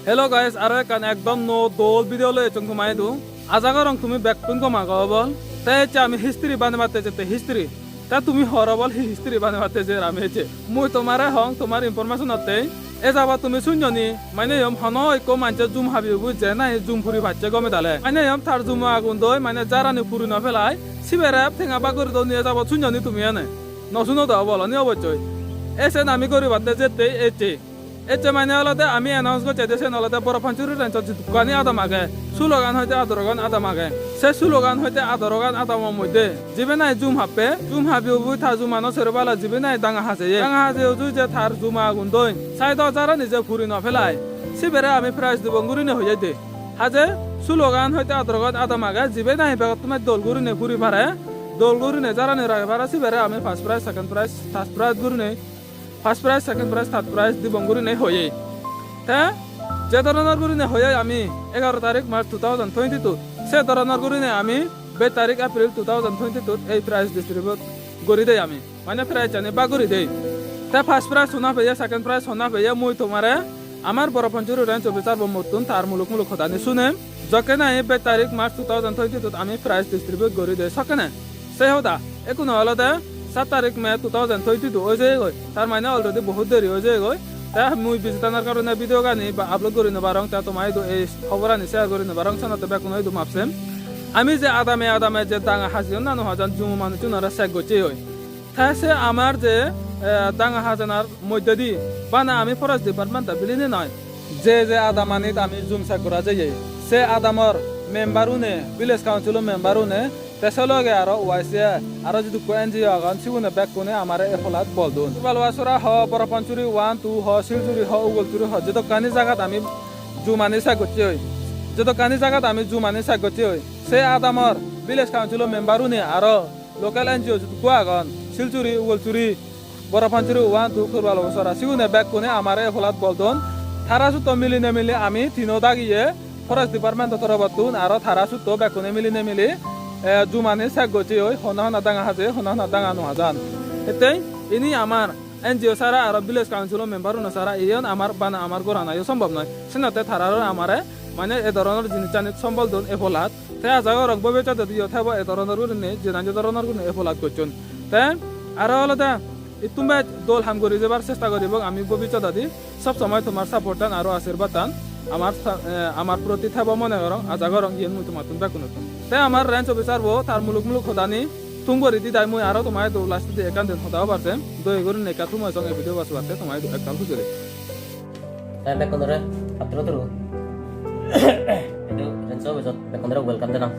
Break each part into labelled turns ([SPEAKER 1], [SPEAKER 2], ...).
[SPEAKER 1] Hello guys, are kan ekdom no dol video lo echung kumai du. Ajagarong tumi backpun ko magawal. Ta eche ami history banwate jete history. Ta tumi horrible history banwate je rame eche. Mui tomare hong tomar information atte. E jaba tumi sunjoni মানে yom hono eko manche zoom habi bu je na zoom puri bacche gome dale. মানে yom thar zoom agun doi মানে jarani puri na felai. Siberap thenga bagori do niye jaba sunjoni tumi ane. No suno da bolo ni obochoi. Ese nami gori batte jete eche. এতে মানে আলাদা আমি announce করতে দেশেন আলাদা বড় পঞ্চুরের দোকানে আদা মাগে স্লোগান হইতে আদরগান আদা মাগে সে স্লোগান হইতে আদরগান আদামের মধ্যে জিবে নাই জুম হাবি উবুই থা জুমানো সেরবালা জিবে নাই ডাঙা হাজে উজুই যে থার জুমা আগুন দই সাইদ যারা নিজে ফুরি নফেলাই সিবেরে আমি প্রাইজ দিব গুরিনে হয়ে যাইতে হাজে স্লোগান হইতে আদরগান আদা মাগে জিবে নাই বেগত তোমার দোলগুরিনে ফুরি পারে দোলগুরিনে যারা নিরাগে পারে সিবেরে আমি first prize second prize third prize গুরিনে first prize second prize third prize দিবঙ্গুরিনে হয়ে তা যে ধরনের গুরিনে হয়ে আমি 11 তারিখ মার্চ 2022 সে ধরনের গুরিনে আমি 2 তারিখ এপ্রিল 2022 এই প্রাইজ ডিস্ট্রিবিউট করি দেই আমি মানে প্রাইজ জানি বা করি দেই তা ফার্স্ট প্রাইজ সোনা পেয়ে সেকেন্ড প্রাইজ সোনা পেয়ে মুই তোমারে আমার বড় পঞ্চুর রেঞ্জ অফিসার বমতুন তার মুলুক খদানি শুনে যকে নাই 2 তারিখ মার্চ 2022 আমি প্রাইজ ডিস্ট্রিবিউট করি দেই সকেনে সে হদা এখন হলদে 7 তারিখ মে 2022 হয়ে যায় গই তার মানে অলরেডি বহুত দেরি হয়ে যায় গই তা মুই বিজতানার কারণে ভিডিও গানি বা আপলোড করি না বারং তা তোমাই তো এই খবর আনি শেয়ার করি না বারং সানাতে বেকুন হইতো মাপছেন আমি যে আদামে যে দাঙ্গা হাজিও না হাজান জুমু মানুষ চুনারা শেক গচে হই তা সে আমার যে দাঙ্গা হাজানার মধ্যে দি বানা আমি ফরেস্ট ডিপার্টমেন্ট বিলিনে নয় যে আদামানিত আমি জুম শেক করা যায় সে আদামর মেম্বারুনে ভিলেজ কাউন্সিল মেম্বারুনে তেসলগে আরো ওয়াইসে আরো যদি এনজিও আগান সিগুনে ব্যাক কোনে আমারে এফলাত বলদুন বালওয়াসরা হ বরপঞ্চুরি 1 2 হ শিলচুরি হ উগলচুরি হ যত কানি জায়গাত আমি জুমানি সাগতি হই যত কানি জায়গাত আমি জুমানি সাগতি হই সে আদামর ভিলেজ কাউন্সিল মেম্বারুনে আরো লোকাল এনজিও যদি কো আগান শিলচুরি উগলচুরি বরপঞ্চুরি 1 2 বালওয়াসরা সিগুনে ব্যাক কোনে আমারে এফলাত বলদুন থারা সুতো মিলি আমি তিনো দাগিয়ে ফরেস্ট ডিপার্টমেন্ট তরফতুন আরো থারা সুতো ব্যাক কোনে মিলি জুমানে সাগতি হই হনা দাঙ্গা হাজে হনা দাঙ্গা নো হাজান এতে ইনি আমার এনজিও সারা আর ভিলেজ কাউন্সিল মেম্বার না সারা ইয়ন আমার বানা আমার গোরানা সম্ভব নয় সেনাতে থারার আমারে মানে এ ধরনের জিনিস জানি সম্বল দন এফলাত তে জায়গা রকবে চাতে দিও থাকবো এ ধরনের গুনে যে ধরনের গুনে এফলাত করছুন তে আর হলদা ইতুমে দল হাম করি যাবার চেষ্টা করিব আমি ভবিষ্যৎ দি সব সময় তোমার সাপোর্ট দান আর আশীর্বাদ দান আমার প্রতি থাকবো মনে করো আজাগরং ইয়েন মুই তোমার তুমি বেকুন তাই আমার রেঞ্জ অফিসার বো তার মুলুক খদানি তুম করি দি তাই মুই আরো তোমায় দৌ লাস্ট দিয়ে একান দিন হতাও পারছে দই করে নেকা তোমার সঙ্গে ভিডিও বাস পারছে তোমায় একটা খুঁজে
[SPEAKER 2] তাই বেকুন ধরে আত্র ধরো itu রেঞ্জ অফিসার বেকুন ধরে ওয়েলকাম জানাম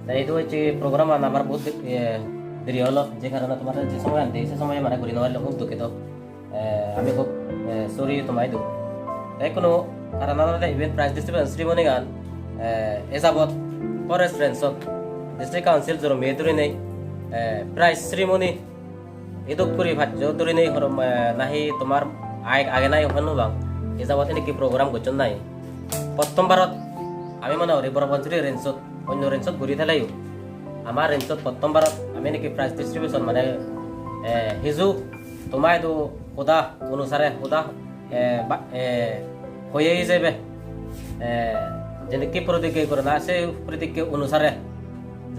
[SPEAKER 2] তাই এই হচ্ছে প্রোগ্রাম আমার বহুত দেরি হলো যে কারণে তোমার যে সময় আনতে সে সময় মানে করি নেওয়ার খুব দুঃখিত আমি খুব সরি তোমায় দু তাই কোনো কারণ আমাদের ইভেন্ট প্রাইজ ডিস্ট্রিবিউশন সেরিমনি গান এজাবত ফরেস্ট রেঞ্জত ডিস্ট্রিক্ট কাউন্সিল জোর মে ধরে নেই প্রাইজ সেরিমনি এদক করি ভাজ্য ধরে নেই নাহি তোমার আগে নাই ওখানে বাং এজাবত নাকি প্রোগ্রাম করছেন নাই প্রথমবারত আমি মনে করি বরপঞ্চুরি রেঞ্জত অন্য রেঞ্জত ঘুরি থালাইও আমার রেঞ্জত প্রথমবারত আমি নাকি প্রাইজ ডিস্ট্রিবিউশন মানে হিজু তোমায় তো হুদা অনুসারে হুদা হয়েই যাবে যেনেকি প্রতিজ্ঞা করে না সেই প্রতিজ্ঞা অনুসারে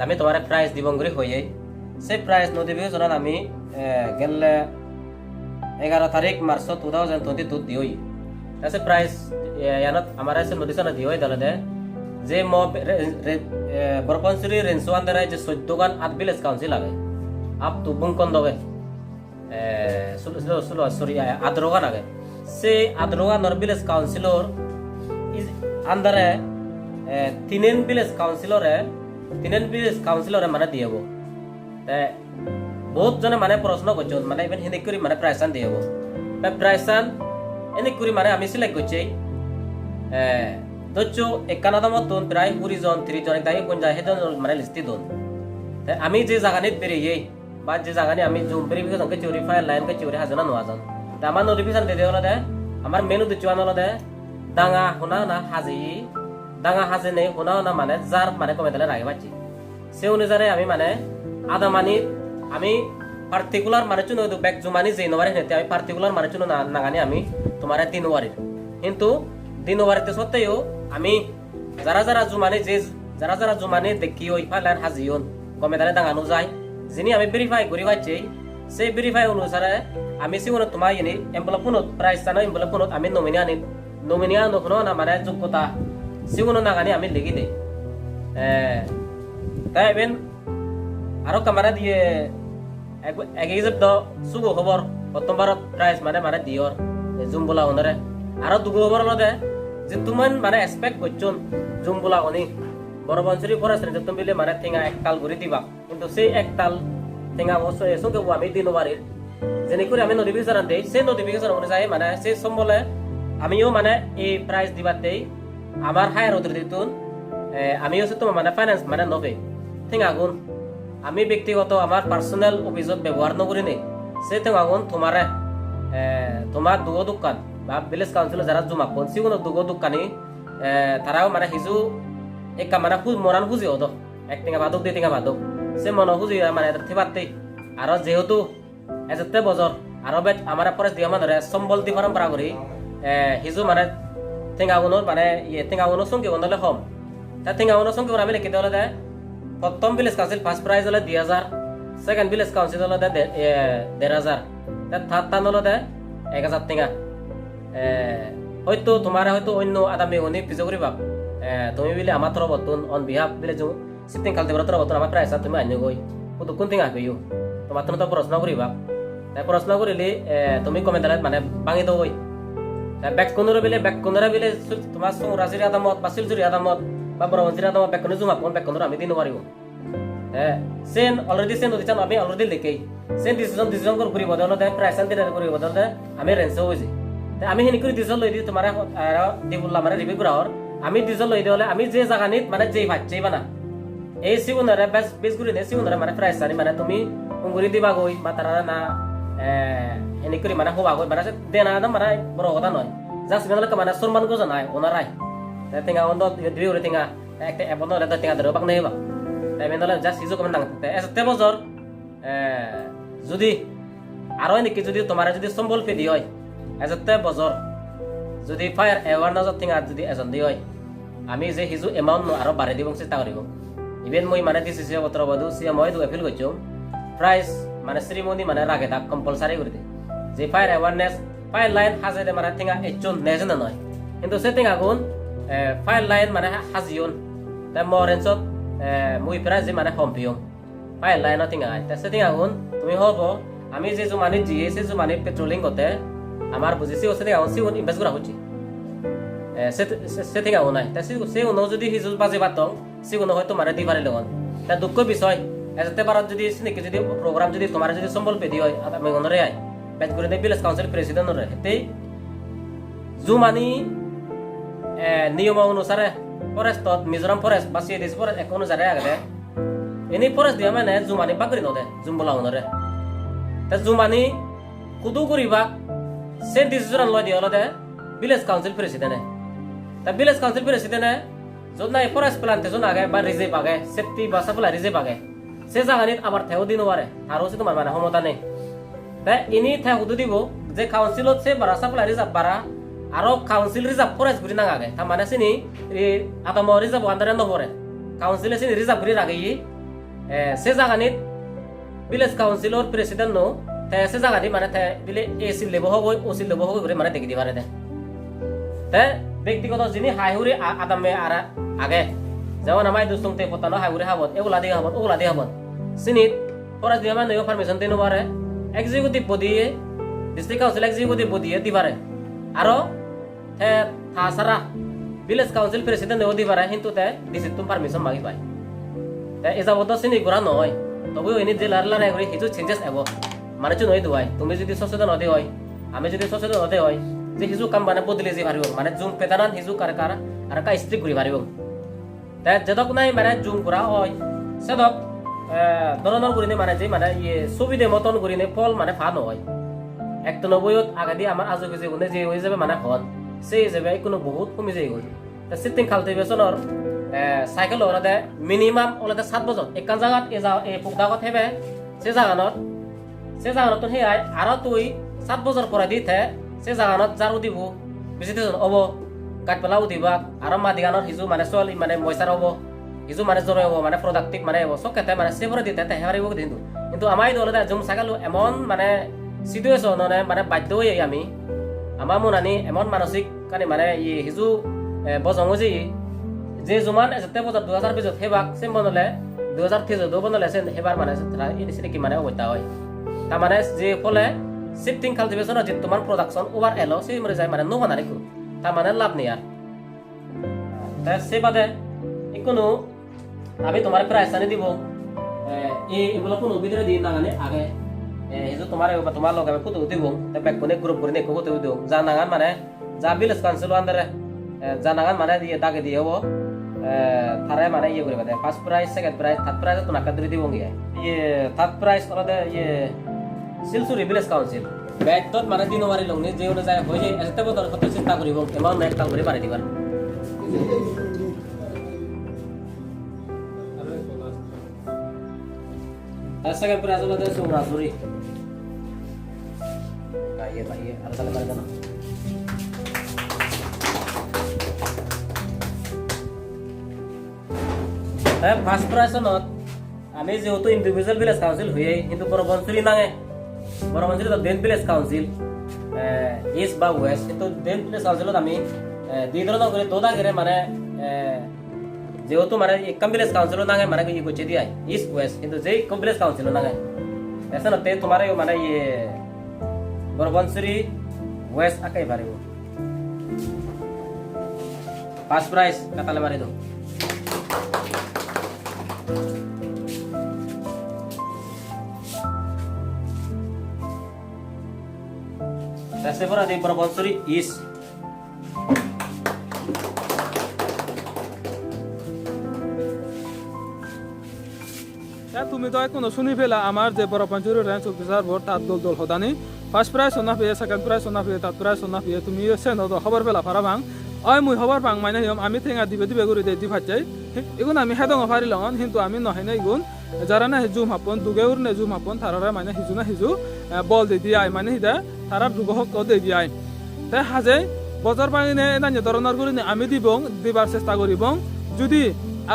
[SPEAKER 2] আমি তোমার প্রাইজ দিবঙ্গরি হয়ে সেই প্রাইজ নদীবে জনান আমি গেলে 11 তারিখ মার্চ 2022 দিওই তাছে প্রাইজ ইয়ানত আমার আছে নদীসনা দিওই দলদে যে ম বরপঞ্চুরি রেঞ্জ আন্ডারে যে 14 গান আট ভিলেজ কাউন্সিল লাগে আপ তো বুংকন দবে সরি আদ্রগান আগে সে আদ্রগানর ভিলেজ কাউন্সিলর আন্ডারে তিনেন ভিলেজ কাউন্সিলরে মানে দিয়েব বহুত জনে মানে প্রশ্ন করছেন মানে ইভেন হিন্দি করে মানে প্রাইসান দিয়েব প্রাইসান এনে করে মানে আমি সিলেক্ট করছি ধরছো একানাদা মতন প্রায় 20 জন 30 জন তাই কোন যায় হেজন মানে লিস্টি দন আমি যে জায়গানিত বেরিয়ে বা যে জায়গানি আমি জুম ভেরিফিকেশন কে চুরি ফাইল লাইন কে চুরি হাজানা নোয়াজন তা আমার নোটিফিকেশন দিয়ে দেওয়া দে আমার মেনু দিচুয়ান হলো দে দাঙ্গা হোনা না হাজি দাঙ্গা হাজে নেই হোনা না মানে যার মানে কমে দিলে রাগে পাচ্ছি সে অনুযায়ী আমি মানে আদা মানি আমি পার্টিকুলার মানে চুনো ব্যাগ জুমানি যে নবারে হেতে আমি পার্টিকুলার মানে চুনো নাগানি আমি তোমার 3 ওয়ারির কিন্তু দিন ওভারিতে সত্ত্বেও আমি যারা যারা জুমানে দেখি ওই ফাইলার হাজিয়ন গমে দাঁড়ে দাঁড়ানো যায় যিনি আমি ভেরিফাই করি পাচ্ছি সেই ভেরিফাই অনুসারে আমি সিগুনত তোমার ইনি এমপ্লপুনত প্রাইস জানো এমপ্লপুনত আমি নমিনি আনো না মানে যোগ্যতা সিগুনো নাগানি আমি লিখি দেই তাই এবেন আরো কামারা দিয়ে এক সুগো খবর প্রথমবার প্রাইস মানে দিয়র জুম বলা ওনারে আরো দুগো খবর লদে যে তুমান মানে এক্সপেক্ট করছুন জুম বলা উনি বড় বঞ্চরি ফরেস্ট রেঞ্জ তুমি বিলে মানে ঠেঙা এক তাল ঘুরি দিবা কিন্তু সেই এক তাল ঠেঙা অবশ্যই সঙ্গে আমি দিন বাড়ির যেনে করে আমি নোটিফিকেশন দেই সেই নোটিফিকেশন অনুযায়ী মানে সেই সম্বলে আমিও মানে এই প্রাইস দিবাতেই আমার হায়ার অথরিটিতুন আমি হচ্ছে তোমার মানে ফাইন্যান্স মানে নবে ঠেঙা গুণ আমি ব্যক্তিগত আমার পার্সোনাল অফিসত ব্যবহার নকরি নে সেই ঠেঙা গুণ তোমার দুগো দোকান বা ভিলেজ কাউন্সিল যারা জমা কোন সিগুনো দুগো দোকানি তারাও মানে হিজু এক মানে মরান খুঁজি হতো এক টেঙা ভাদক দুই টেঙা ভাদক সে মন খুঁজি মানে থেবাতে আর যেহেতু এজতে বজর আরো বেট আমার পরে দিয়া মানে সম্বল দি পরম্পরা করি হিজু মানে টেঙাগুনোর মানে টেঙাগুনোর সঙ্গে বন্ধলে হম তা টেঙাগুনোর সঙ্গে আমি লিখে দেওয়া দেয় প্রথম ভিলেজ কাউন্সিল ফার্স্ট প্রাইজ হলে 2000 সেকেন্ড ভিলেজ কাউন্সিল হলে 1500 তা থার্ড টান হলে 1000 টেঙা হয়তো তোমার হয়তো অন্য আদামি উনি পিছু করিবা তুমি বিলে আমার তরফ বর্তন অন বিহাফ বিলে সিটিং কালতে বড় তরফ বর্তন আমার প্রাইস তুমি আনি গই কত কোন টেঙা পেও তোমার তো প্রশ্ন করিবা তাই প্রশ্ন করিলে তুমি কমেন্টারে মানে ভাঙি দাও গই ব্যাক কোনরা বিলে তোমার রাজির আদামত বা সিলজুরি আদামত বা বড়বঞ্জির আদামত ব্যাক কোন জুমা কোন ব্যাক কোন আমি দিন পারিব সেন অলরেডি সেন দিছান আমি অলরেডি লিখেই সেন ডিসিশন করি বদল দেয় প্রাইস আনতে করি বদল দেয় আমি রেঞ্জ হইছি তাই আমি হেনি করে ডিসিশন লই দি তোমার দিবুল্লাহ মানে রিভিউ করা হর আমি ডিসিশন লই দিলে আমি যে জায়গানিত মানে যেই ভাচ্ছেই বানা এই সিগুনারে বেস গুরি নে সিগুনারে মানে প্রাইস আনি মানে তুমি উঙ্গুরি দিবা গই বা তারা না এনে করে মানে হবা গই মানে দেনা না মানে বড় কথা নয় জাস্ট মানে মানে সম্মান গো জানাই ওনারাই তাই টেঙা অন্ধ দিবি ওরে টেঙা একটা এবন হলে টেঙা ধরে বাক নেবা তাই মেনলে জাস্ট হিজো কমেন্ট নাংতে এসতে বজর যদি আরো নাকি যদি তোমার যদি সম্বল পে দি হয় এজতে বজর যদি ফায়ার এওয়ারনেস টেঙা যদি এজন দি হয় আমি যে হিজো এমাউন্ট আরো বাড়াই দিব চেষ্টা করিব ইভেন মই মানে ডিসিসি পত্র বদু সি মই দু এফিল করছো প্রাইস মানে সেরিমনি মানে রাগে তা কম্পালসারি করে দে যে ফায়ার এওয়ারনেস ফায়ার লাইন হাজে মানে টেঙা এচন নেজে না নয় কিন্তু সে টেঙা গুণ ফায়ার লাইন মানে হাজিয়ন তা মরেন্সত মই প্রাইস যে মানে হম্পিয়ং ফায়ার লাইন টেঙা তা সে টেঙা গুণ তুমি হব আমি যে জমানি জিয়ে সে জমানি পেট্রোলিং করতে আমার বুঝিছি সে টেঙা গুণ সিগুন ইনভেস্ট করা হচ্ছে সে টেঙা গুণ নাই তা সে গুণ যদি হিজুল বাজে বাতং সিগুন হয়তো মানে দি পারে লগন তা দুঃখ বিষয় এতে পারত যদি সিনেকে যদি প্রোগ্রাম যদি তোমার যদি সম্বল পেদি হয় আমি গনরে আই ব্যাচ করে দে ভিলেজ কাউন্সিল প্রেসিডেন্ট রে হেতে জুমানি নিয়ম অনুসারে ফরেস্ট মিজোরাম ফরেস্ট বা সিএডিস ফরেস্ট এক অনুসারে আগে এনি ফরেস্ট দিয়া মানে জুমানি বাকরি নদে জুমবলা ওনরে তা জুমানি কুদু করিবা সে ডিসিশন লয় দিয়া লদে ভিলেজ কাউন্সিল প্রেসিডেন্ট তা ভিলেজ কাউন্সিল প্রেসিডেন্ট যত নাই ফরেস্ট প্ল্যান্টেশন আগে বা রিজেভ আগে সেফটি বা সাপ্লাই রিজেভ আগে সে জায়গানিত আমার থেও দিন পারে আর হচ্ছে তোমার মানে ক্ষমতা নেই তাই ইনি ঠেও হুদু দিব যে কাউন্সিলত সে বারা সাপ্লাই রিজার্ভ বারা আরো কাউন্সিল রিজার্ভ ফরেস্ট ঘুরি নাঙ আগে তার মানে চিনি আতম রিজার্ভ আন্দারে নপরে কাউন্সিলে চিনি রিজার্ভ ঘুরি রাখি সে জায়গানিত ভিলেজ কাউন্সিলর প্রেসিডেন্ট নো সে জায়গানি মানে দিলে এসি লেব হব ওসি লেব হব ঘুরে মানে দেখি দিবারে দে তাই ব্যক্তিগত যিনি হাইহুরি আদামে আর আগে যেমন আমার দুস্তংতে পতানো হাইহুরি হাবত এগুলা দিয়ে হাবত ওগুলা দিয়ে হাবত সিনিত ফরেস্ট দিয়ে মানে পারমিশন দিন পারে এক্সিকিউটিভ বডিয়ে ডিস্ট্রিক্ট কাউন্সিল এক্সিকিউটিভ বডিয়ে দি পারে আরো সারা ভিলেজ কাউন্সিল প্রেসিডেন্ট দি পারে কিন্তু ডিসি তুমি পারমিশন মাগি পায় এ যাবত চিনি ঘোরা নহয় তবু এনে যে লার করে কিছু চেঞ্জেস আব মানে নয় দুয়াই তুমি যদি সচেতন হতে হয় আমি যদি সচেতন হতে হয় যে হিজু কাম মানে বদলে যে পারিব মানে জুম পেতানান হিজু কার আর কা স্ট্রিক ঘুরি পারিব তাই যেদক নাই মানে জুম করা হয় সেদক ধরনের করিনে মানে যে মানে সুবিধে মতন করিনে ফল মানে ফা নহয় 190 আগে দিয়ে আমার আজু বেজে গুনে যে হয়ে যাবে মানে হন সেই যাবে কোনো বহুত কমে যায় গল তা সিটিং খালতে বেসনর সাইকেল ওরাদে মিনিমাম ওলাদে 7 বছর একান জায়গা এই পুকদাগত হেবে সে জায়গানত হে আর তুই 7 বছর পরে দিতে সে জায়গানত জারু দিব বেশি অব কাট পেলাও দিবা আৰু মাদিগানৰ হিজু মানে চল মানে মইচাৰ হ'ব হিজু মানে জ্বর হ'ব মানে প্রোডাক্টিভ মানে হ'ব সব কেতে মানে সেভরে দিতে তে হেবারিব কিন্তু আমাই দলতে জুম সাগালো এমন মানে সিচুয়েশন মানে বাধ্য হই আমি আমার মনানি এমন মানসিক কানি মানে হিজু বজং যে জুমান যেতে বছর 2020 হেবাক সেম বনলে 2013 বনলে সেন হেবার মানে ইনিশিয়ালি কি মানে অবস্থা হয় তার মানে যে ফলে শিফটিং কালটিভেশন যে তোমার প্রোডাকশন ওভার এলো সেই মরে যায় মানে নো বানানি কো তার মানে লাভ নেই আর তাই সে বাদে কোনো আমি তোমার প্রাইস আনি দিব এগুলো কোনো ভিতরে দিই না মানে আগে এই যে তোমার লগে আমি কত দিব তা ব্যাক কোনে গ্রুপ করে নেকো কত দিব জানাগান মানে যা ভিলেজ কাউন্সিল আন্ডারে জানাগান মানে দিয়ে দাগে দিয়ে হবো তারা মানে ইয়ে করে বাদে first price second prize third price তো নাকা ধরে দিব গিয়ে থার্ড প্রাইস আলাদা সিলসুরি ভিলেজ কাউন্সিল ব্যাকদত মানে দিনবারি লংনি যে অনুযায়ী হয়ে যায় এতে বদল কত চিন্তা করিব এমাউন্ট একটা করে পারি দিবার Sekarang perasaan ada seorang suri. Iya, ada salah mana kan? First perasaan not, kami jehutu individual village council huye, itu Borobonsuri nange, Borobonsuri itu den village council, east ba west, itu den village council itu kami di dalam negeri toda kira mana যেহেতু মানে একম village council না মানে কি করছে দিয়া east West কিন্তু যে কম village council না ऐसा नते तुम्हारे মানে ये বরবনসরি ওয়েস্ট আকাই পারিব ফার্স্ট প্রাইজ কাতালে মারি দাও তাসে পরা দি বরবনসরি ইস্ট
[SPEAKER 1] তুমি তো কোনো শুনি পেলা আমার যে বড় পঞ্চায়েত রেঞ্জ অফিসার ভোট তার দল হদানি ফার্স্ট প্রাইজ সোনা পেয়ে সেকেন্ড প্রাইজ সোনা পেয়ে থার্ড প্রাইজ সোনা পেয়ে তুমি সেন খবর পেলা ফারা ভাং মুই খবর পাং মানে আমি ঠেঙা দিবে করে দি ভাজাই এগুন আমি হেদং ফারি লঙন কিন্তু আমি নহয় না এগুন যারা না হিজু হাপন দুগেউর নে জুম হাপন তারা মানে হিজু না হিজু বল দি দিয়াই মানে হিদা তারা দুগহক দি দিয়াই তাই হাজে বজার পাইনে এনানি ধরনের করে আমি দিবার চেষ্টা করিবং যদি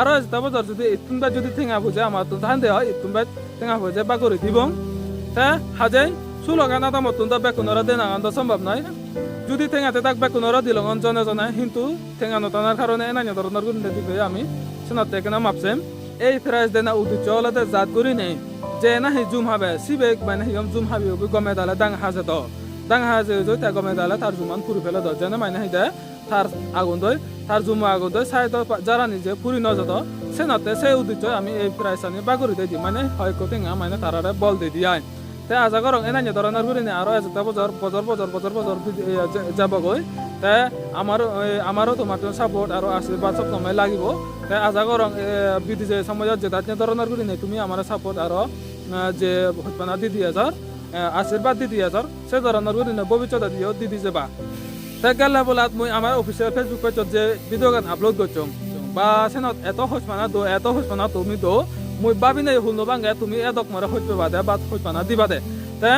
[SPEAKER 1] আর যেটা বছর যদি ইতুনবা যদি ঠেঙা বুঝে আমার তো ধান দেওয়া ইতুনবা ঠেঙা বুঝে বা করে দিব তা হাজে সুলগা না দাম তো বেকুনরা দেনা আনন্দ সম্ভব নয় যদি ঠেঙাতে তাক বেকুনরা দিল জনে জনে কিন্তু ঠেঙা নটানোর কারণে এনানি ধরনের গুণ দিবে আমি শোনাতে কেন মাপছেন এই প্রাইজ দেনা উদ্দেশ্য হলে জাত করি নেই যে না হি জুম হবে সিবে মানে হিম জুম হাবি গমে দালে ডাং হাজে তো ডাং হাজে তা গমে দালে তার জুমান পুরি ফেলে দ যেন মানে হিদে তার আগুন দই তার জুমা আগুন দই সাইড যারা নিজে পুরি নজত সে নাতে সেই উদ্দেশ্য আমি এই প্রাইজ আনি বাগরি দিই মানে হয় কোটিঙা মানে তারারে বল দি দিয়াই তাই আজা করং এনানি ধরনের করি নে আরো এজটা বছর যাবগৈ তাই আমারও তোমার সাপোর্ট আর আশীর্বাদ সব সময় লাগিব তাই আজা করং বিধি যে সমাজত যেটা ধরনের করি নে তুমি আমার সাপোর্ট আর যে হতপানা দিদি আজার আশীর্বাদ দিদি আজার সে ধরনের করি নে ভবিষ্যৎ দিও দিদি যাবা তাই গেলা বলাত মই আমার অফিসিয়াল ফেসবুক পেজত যে ভিডিও গান আপলোড করছম বা সেনত এত হসপানা তুমি তো মই ভাবি নাই হুল নবাঙ্গে তুমি এদক মরে হইতে বাদে বা হসপানা দিবা দে তে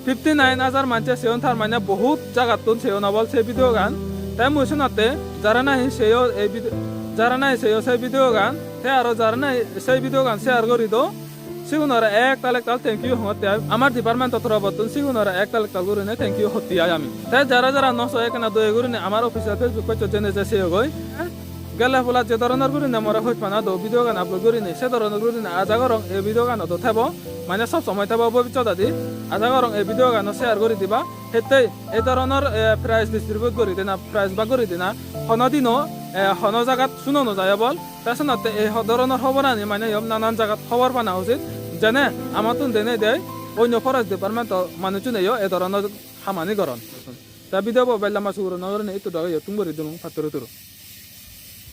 [SPEAKER 1] 59,000 মানুষে সেও তার মানে বহুত জায়গাত সেও নবল সেই ভিডিও গান তাই মই শোনাতে যারা নাই সেও এই সেই ভিডিও গান তে আরো যারা নাই সেই ভিডিও গান শেয়ার করি দো সিগুনরা এক তাল থ্যাংক ইউ হতে আমার ডিপার্টমেন্ট তথা বর্তন সিগুনরা এক তাল করে নে থ্যাংক ইউ হতে আমি তাই যারা নশ এখানে দয়া করে আমার অফিসিয়াল ফেসবুক পেজ জেনে যে সেও গই গেলে বলা যে ধরনের করে মরা হইত পানা দো ভিডিও গান আপলোড করি নে সে ধরনের করে আজাগরং এই ভিডিও গান তো থাকব মানে সব সময় থাকব ভবিষ্যৎ আদি আজাগরং এই ভিডিও গান শেয়ার করে দিবা হেতেই এই ধরনের প্রাইজ ডিস্ট্রিবিউট করে দিনা প্রাইজ বা করে দিনা হনদিনও হন জায়গাত শুনো যায় বল তাছাড়া এই ধরনের খবর আনি মানে নানান জায়গাত খবর পানা উচিত যেনে আমার তো দেনে দেয় অন্য ফরেস্ট ডিপার্টমেন্ট মানুষজন এই ধরনের খামানি করন তা ভিডিও বেলা মাছ নগর এই তো তুমি করে দিন ফাতরে